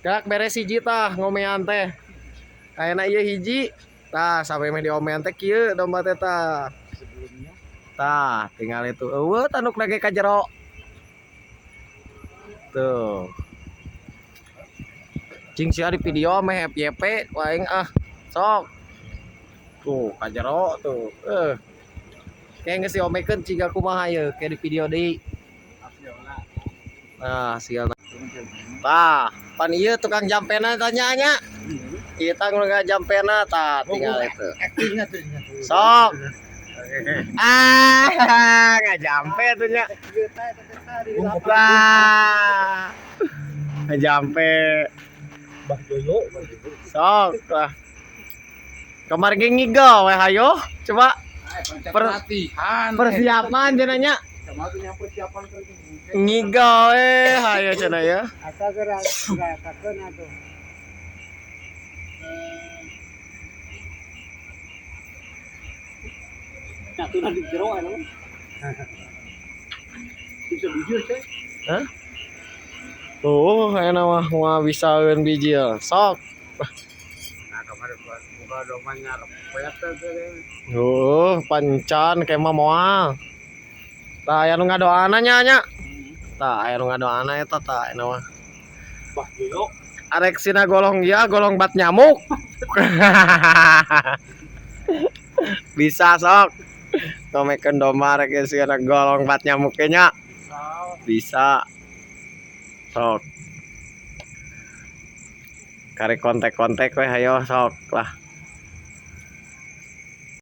Gerak beres hiji tah ngomean teh. Kayaknya iya hiji. Tah sampai mah diomean teh kieu domba teh tah. Sebelumnya Tah tinggal itu. Eueuh tanduk lagi ka jero. Tuh. Cing sia di video mah FYP waing ah. Sok. Tuh ka jero tuh. Kayak geus diomekeun ciga kumaha ye kayak di video deui. Asiola. Nah, sial. Tah, pan ieu tukang jampena tanya nya. Kita nggak jampena tah tinggal itu. Aktingnya tuh. Sok. Ah, nggak jampe tuh nya. Lah. Nggak jampe. Bah Joyo. Sok lah. Kemarin ge ngigau we hayo. Coba Latihan. persiapan cenanya. Sama tuh yang persiapan kerja. Ngigau hayo cenah ya. Asa gerakan atuh. Satu nanti jero emang. Bisa bujur sih. Hah? Tuh, enak mah bisaeun biji ya. Sok. Nah, kemarin buka domannya repet tuh. Pancan kayak mah moal. Tah aya nu ngadoana nya. Tah aya nu ngadoana eta tah ena mah. Bah Joyo. Arek sina golong ya, golong bat nyamuk. Bisa sok. Tomekeun domba rek sina golong bat nyamuk ge nya. Bisa. Sok. Karek kontek-kontek we hayo sok lah.